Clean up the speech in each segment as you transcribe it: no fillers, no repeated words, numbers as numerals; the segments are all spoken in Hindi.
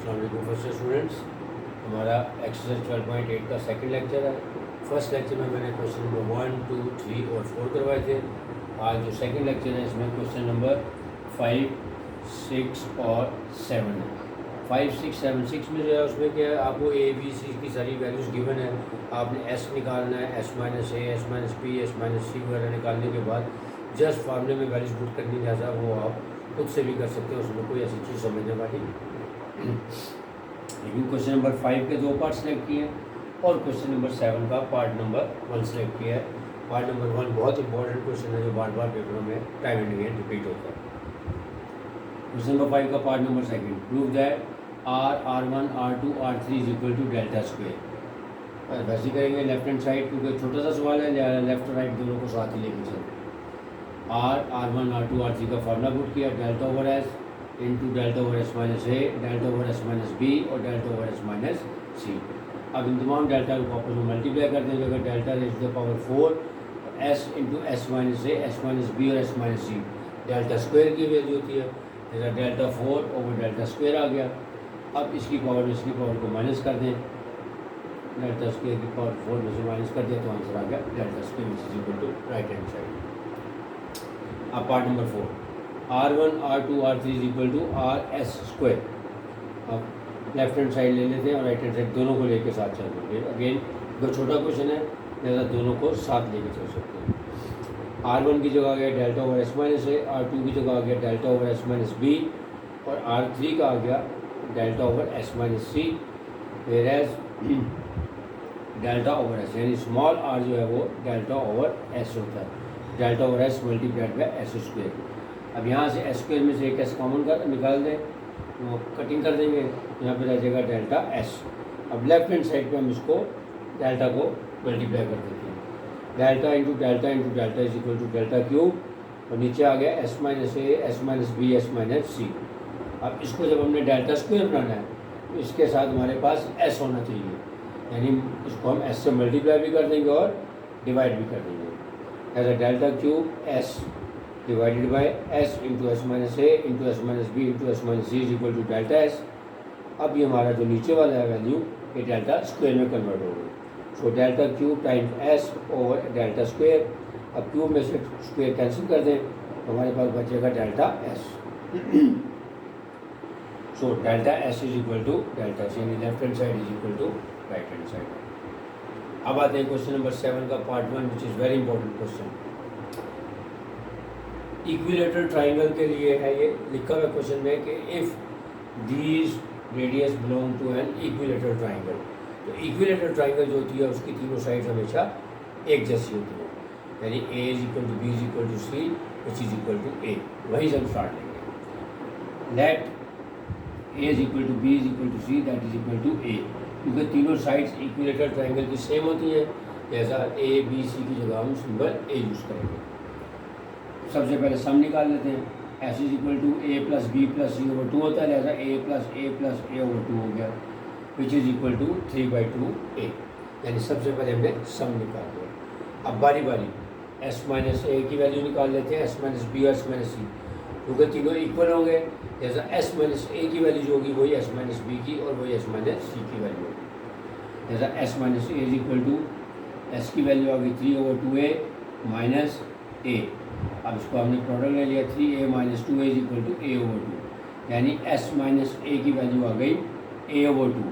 अस्सलाम वालेकुम फर्स्ट स्टूडेंट्स। हमारा एक्सरसाइज 12.8 का सेकंड लेक्चर है। फर्स्ट लेक्चर में मैंने क्वेश्चन नंबर 1, 2, 3 और 4 करवाए थे। आज जो सेकंड लेक्चर है इसमें क्वेश्चन नंबर 5, 6 और 7 है। 5, 6, 7, 6 में जो है उसमें क्या है, आपको ए बी सी की सारी वैल्यूज़ गिवन है। आपने एस निकालना है, एस माइनस ए, S minus B, S minus c वगैरह निकालने के बाद जस्ट फार्मूले में वैल्यूज पुट करनी, जैसा वो आप खुद से भी कर सकते हो, उसमें कोई ऐसी चीज़ समझने वाली। लेकिन क्वेश्चन नंबर 5 के 2 पार्ट सेलेक्ट किए हैं और क्वेश्चन नंबर 7 का पार्ट नंबर 1 सेलेक्ट किया है। पार्ट नंबर 1 बहुत इंपॉर्टेंट क्वेश्चन है जो बार बार पेपरों में टाइम एंड अगेन रिपीट होता है। क्वेश्चन नंबर 5 का part number 2, prove that R1 R2 R3 is equal to delta square. वैसे करेंगे लेफ्ट हैंड साइड, क्योंकि छोटा सा सवाल है, लेफ्ट राइट दोनों को साथ ही लेके चलते। R1 R2 R3 का फार्मूला पुट किया, delta over s into delta over s minus a, delta over s minus b और delta over s minus c. अब इन तमाम डेल्टा को आपस में मल्टीप्लाई कर देंगे। अगर delta raise to the power 4, s into S minus A, S minus b और s minus c delta square की वैल्यू होती है। जैसा डेल्टा 4 ओवर डेल्टा स्क्वायर आ गया। अब इसकी पावर इसकी पावर को माइनस कर दें, डेल्टा स्क्वायर की पावर 4 में से माइनस कर दें तो आंसर आ गया delta square which is equal to right hand side. अब part number 4, R1 R2 R3 is equal to r s square. अब लेफ्ट हैंड साइड ले लेते हैं और राइट हैंड साइड दोनों को लेके साथ चल सकते हैं। अगेन जो छोटा क्वेश्चन है लिहाजा दोनों को साथ लेके चल सकते हैं। R1 की जगह आ गया delta over s minus a, R2 की जगह आ गया delta over s minus b और R3 का आ गया delta over s minus c. Whereas delta over s यानी स्मॉल आर जो है वो डेल्टा ओवर एस होता है, delta over s multiplied by s square. अब यहाँ से एस स्क्वायर में से एक एस कॉमन कर निकाल दें, वो कटिंग कर देंगे, यहाँ पे रह जाएगा डेल्टा एस। अब लेफ्ट हैंड साइड पे हम इसको डेल्टा को मल्टीप्लाई कर देते हैं। Delta into delta is equal to delta cube और नीचे आ गया एस माइनस ए, S minus B, S minus c. अब इसको जब हमने डेल्टा स्क्वायर बनाना है तो इसके साथ हमारे पास एस होना चाहिए, यानी इसको हम एस से मल्टीप्लाई भी कर देंगे और डिवाइड भी कर देंगे। As a delta cube s divided by s into S minus A into S minus b into S minus c is equal to delta s. अब ये हमारा जो नीचे वाला है वैल्यू ये डेल्टा स्क्वायर में कन्वर्ट हो गई। So delta cube times S over delta square. अब क्यूब में से स्क्वायर कैंसिल कर दें तो हमारे पास बचेगा delta s. So delta s is equal to delta s, यानी left hand side is equal to right hand side. अब आते हैं क्वेश्चन नंबर 7 का part 1 which is very important question. Equilateral triangle के लिए है, ये लिखा हुआ क्वेश्चन में कि if these radius belong to an equilateral triangle. तो इक्विलेटरल ट्राइंगल जो होती है उसकी तीनों साइड हमेशा एक जैसी होती है, यानी a is equal to b is equal to c which is equal to a. वहीं से हम स्टार्ट लेंगे। Let a is equal to b is equal to c that is equal to a, क्योंकि तीनों साइड्स इक्विलेटरल ट्राइंगल की सेम होती है, जैसा ए बी सी की जगह हम सिंबल ए यूज़ करेंगे। सबसे पहले सम निकाल लेते हैं। S is equal to a plus b plus c over 2 होता है, लिहाजा ए प्लस ए ओवर 2 हो गया विच इज़ इक्वल टू 3/2 ए, यानी सबसे पहले हमने सम निकाल दिया। अब बारी बारी एस माइनस ए की वैल्यू निकाल लेते हैं, एस माइनस बी और एस माइनस सी, क्योंकि तीनों इक्वल होंगे। जैसा एस माइनस ए की वैल्यू जो होगी वही एस माइनस बी की और वही एस माइनस सी की वैल्यू होगी। जैसा S minus A is equal to S की वैल्यू आ गई 3/2a माइनस ए। अब इसको हमने प्रोडक्ट ले लिया, 3a minus 2a is equal to a over 2, यानी s माइनस a की वैल्यू आ गई a ओवर 2,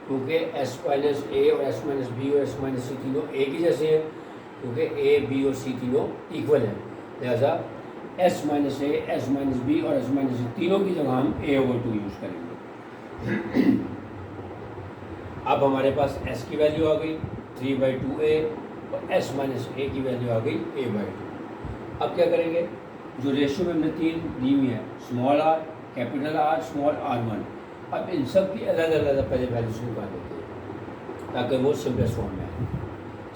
क्योंकि s माइनस a और s माइनस b और s माइनस c तीनों a की जैसे हैं, क्योंकि a b और c तीनों इक्वल हैं। लिहाजा s minus a, s minus b और s माइनस c तीनों की जगह हम a ओवर 2 यूज़ करेंगे। अब हमारे पास s की वैल्यू आ गई 3/2a और s माइनस a की वैल्यू आ गई a/2। अब क्या करेंगे, जो रेशियो में हमने 3 दी हुई है, small r, capital r, small r1, अब इन सब की अलग अलग पहले वैल्यूज निकाल लेते हैं ताकि वो सिंपलेस्ट फॉर्म में आए।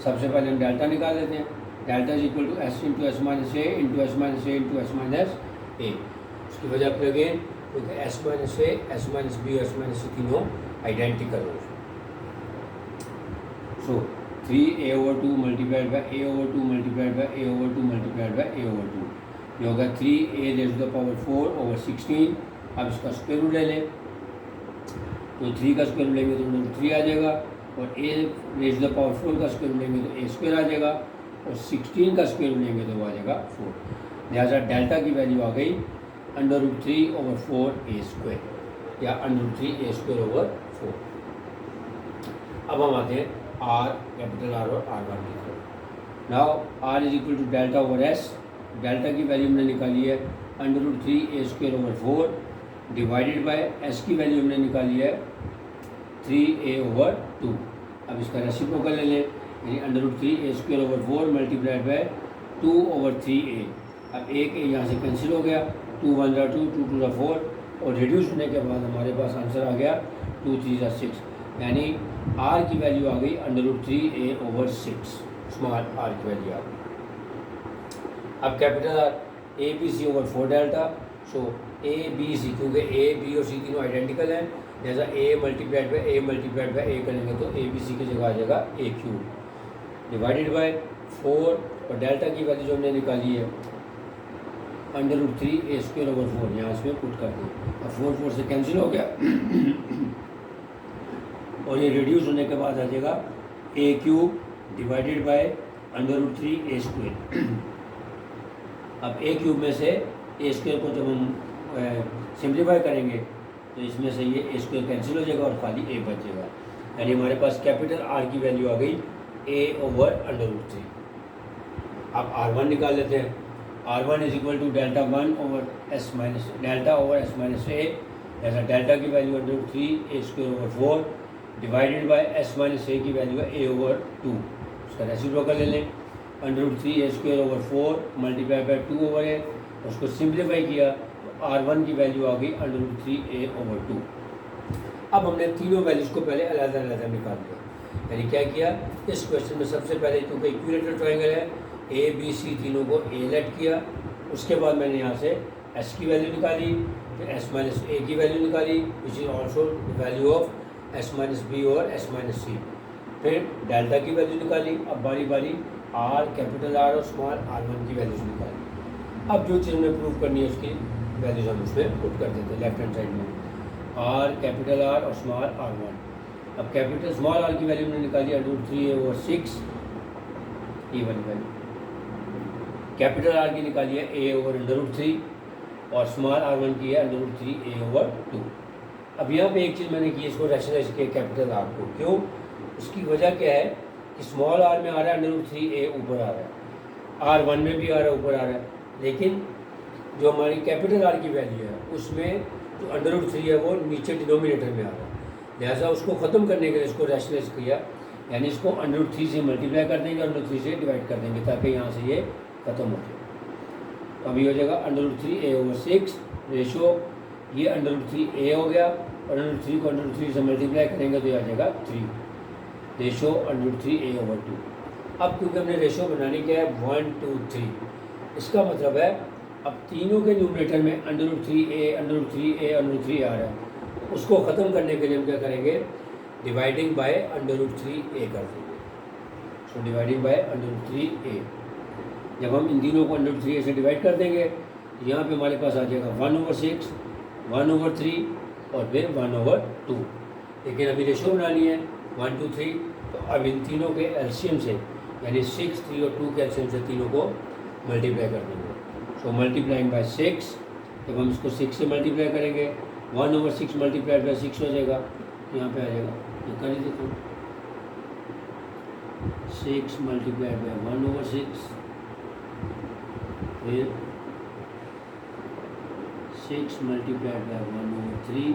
सबसे पहले हम डेल्टा निकाल लेते हैं। Delta is equal to S into S minus A into S minus A into S minus A. उसकी वजह फिर अगेन क्योंकि एस माइनस ए, S minus B, S minus C तीनों आइडेंटिकल हो। So 3a over 2 multiplied by a over 2 multiplied by a over 2 multiplied by a over 2, ये होगा 3a raise to the power 4 over 16। अब इसका स्क्वायर रूट ले लें। तो 3 का स्क्वायर लेंगे तो अंडर रूट 3 आ जाएगा, और a रेज़ द पावर 4 का स्क्वायर लेंगे तो a स्क्वायर आ जाएगा, और 16 का स्क्वायर लेंगे तो वो आ जाएगा 4। लिहाजा डेल्टा की वैल्यू आ गई under root 3 over 4 a square, या under root 3 a square over 4। अब हम आते हैं r, कैपिटल R और R1 की तरफ। Now r is equal to delta over s। Delta की वैल्यू हमने निकाली है under root 3 a square over 4 divided by s की वैल्यू हमने निकाली है 3a ओवर 2। अब इसका रेसिप्रोकल ले लें, यानी under root 3 a square over 4 multiplied by 2 over 3a। अब एक a यहाँ से कैंसिल हो गया, 2 1 जा 2, 2 2 जा 4, और रिड्यूस होने के बाद हमारे पास आंसर आ गया 2 3 जा 6, यानी r की वैल्यू आ गई under root 3a over 6, small r की वैल्यू आ गई। अब capital R a b c over 4 delta. So a b c, क्योंकि a b और c तीनों आइडेंटिकल हैं, जैसा a मल्टीप्लाइड बाय a करेंगे तो a b c की जगह आ जाएगा a क्यूब डिवाइडेड बाय 4, और डेल्टा की वैल्यू जो हमने निकाली है under root 3 a square over 4, यहाँ इसमें पुट कर दें। अब 4 4 से कैंसिल हो गया और ये रिड्यूस होने के बाद आ जाएगा a cube divided by under root 3 a square. अब a क्यूब में से a स्क्वायर को जब हम सिंप्लीफाई करेंगे तो इसमें से ये a स्क्वायर कैंसिल हो जाएगा और खाली a बच जाएगा, यानी हमारे पास कैपिटल R की वैल्यू आ गई a ओवर अंडर रूट 3। अब R1 निकाल लेते हैं। R1 is equal to delta 1 over s minus delta over s minus a, जैसा डेल्टा की value under root 3 a square over 4 divided by s minus a की वैल्यू है a ओवर 2। उसका रेसिप्रोकल ले लें, under root 3 a square over 4 multiply by 2 over a, उसको सिंप्लीफाई किया तो R1 की वैल्यू आ गई अंडर रूट 3a ओवर 2। अब हमने तीनों वैल्यूज़ को पहले अलग-अलग निकाल लिया, यानी क्या किया इस क्वेश्चन में सबसे पहले क्योंकि इक्विलेटरल ट्रायंगल है a b c तीनों को a लेट किया, उसके बाद मैंने यहाँ से s की वैल्यू निकाली, फिर s माइनस a की वैल्यू निकाली which is also value of s minus b और s माइनस c, फिर डेल्टा की वैल्यू निकाली। अब बारी बारी r, कैपिटल R और स्मॉल r1 की वैल्यूज निकाली। अब जो चीज़ हमें प्रूव करनी है उसकी वैल्यूज हम उसमें पुट कर देते हैं लेफ्ट हैंड साइड में, r, कैपिटल R और स्मॉल r1। अब कैपिटल स्मॉल r की वैल्यू हमने निकाली अंडर रूट 3a ओवर 6, ये वाली वैल्यू। कैपिटल R की निकाली है a ओवर अंडर रूट 3, और स्मॉल r1 की है अंडर रूट 3a ओवर 2। अब यहाँ पे एक चीज़ मैंने की, इसको रैशनलाइज किया कैपिटल R को। क्यों? इसकी वजह क्या है कि स्मॉल r में आ रहा है अंडर रूट 3a ऊपर आ रहा है, r1 में भी आ रहा है ऊपर आ रहा है, लेकिन जो हमारी कैपिटल R की वैल्यू है उसमें जो अंडर रूट 3 है वो नीचे डिनोमिनेटर में आ रहा है, लिहाजा उसको ख़त्म करने के लिए इसको रैशनलाइज किया, यानी इसको अंडर रूट 3 से मल्टीप्लाई कर देंगे, अंडर रूट 3 से डिवाइड कर देंगे ताकि यहाँ से ये ख़त्म हो जाए। तो अभी हो जाएगा under root 3a over 6 ratio, ये अंडर रूट 3a हो गया, और अंडर रूट 3 को अंडर रूट 3 से मल्टीप्लाई करेंगे तो ये आ जाएगा 3 ratio under root 3a over 2। अब क्योंकि हमने रेशो बनाने के है 1 2 3, इसका मतलब है अब तीनों के न्यूमरेटर में under root 3a under root 3a under root 3 आ रहा है, उसको ख़त्म करने के लिए हम क्या करेंगे, dividing by under root 3a कर देंगे। So dividing by under root 3a, जब हम इन तीनों को अंडर रूट 3a से डिवाइड कर देंगे यहाँ पे हमारे पास आ जाएगा 1 ओवर 6, 1 ओवर 3 और फिर 1 ओवर 2। लेकिन अभी रेशो बनानी है 1 2 3, तो अब इन तीनों के एलसीएम से यानी 6 3 और 2 के एलसीएम से तीनों को मल्टीप्लाई कर देंगे। सो मल्टीप्लाइंग बाय 6, जब हम इसको 6 से मल्टीप्लाई करेंगे 1 ओवर 6 मल्टीप्लाइड बाय 6 हो जाएगा, यहाँ पे आ जाएगा, ये कर ही देता हूँ, 6 मल्टीप्लाइड बाय 1 ओवर 6, फिर 6 मल्टीप्लाइड बाय 1 ओवर 3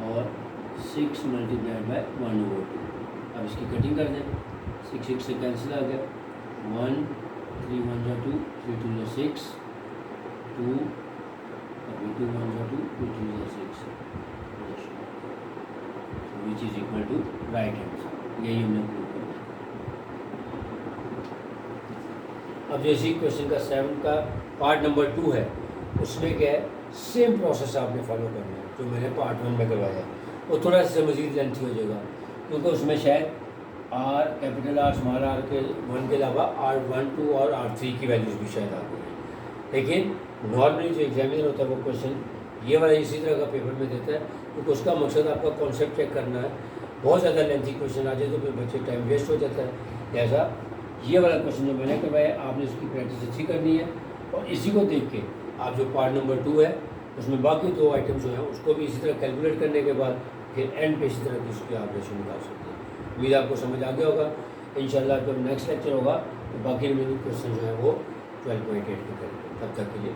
और 6 मल्टीप्लाइड बाय 1 ओवर 2। अब इसकी कटिंग कर दें, 6 6 से कैंसिल आ गया, 1 3 1 जा 2, 3 2 जा 6, 2 अभी 2 1 जा 2, 2 3 जा 6, which is equal to right hand. यही हमने प्रूव करना है। अब जैसे क्वेश्चन का 7 का पार्ट नंबर 2 है, उसमें क्या है सेम प्रोसेस आपने फॉलो करना है जो मैंने पार्ट 1 में करवाया, वो थोड़ा सा मज़ीद लेंथी हो जाएगा क्योंकि उसमें शायद R, capital R, small r के 1 के अलावा R1 2 और R3 की वैल्यूज़ भी शायद आ गई है। लेकिन नॉर्मली जो एग्जामिनर होता है वो क्वेश्चन ये वाला इसी तरह का पेपर में देता है, क्योंकि उसका मकसद आपका कॉन्सेप्ट चेक करना है। बहुत ज़्यादा लेंथी क्वेश्चन आ जाए तो फिर बच्चे टाइम वेस्ट हो जाता है। लिहाजा ये वाला क्वेश्चन जो मैंने करवाया, आपने इसकी प्रैक्टिस अच्छी करनी है, और इसी को देख के आप जो पार्ट नंबर 2 है उसमें बाकी 2 आइटम जो हैं उसको भी इसी तरह कैलकुलेट करने के बाद फिर एंड पे इसी तरह की उसकी आप रेशो निकाल सकते हैं। उम्मीद आपको समझ आ गया होगा। इंशाल्लाह जब नेक्स्ट लेक्चर होगा तो बाकी रिमेनिंग क्वेश्चन जो है वो 12.8 के करेंगे। तब तक के लिए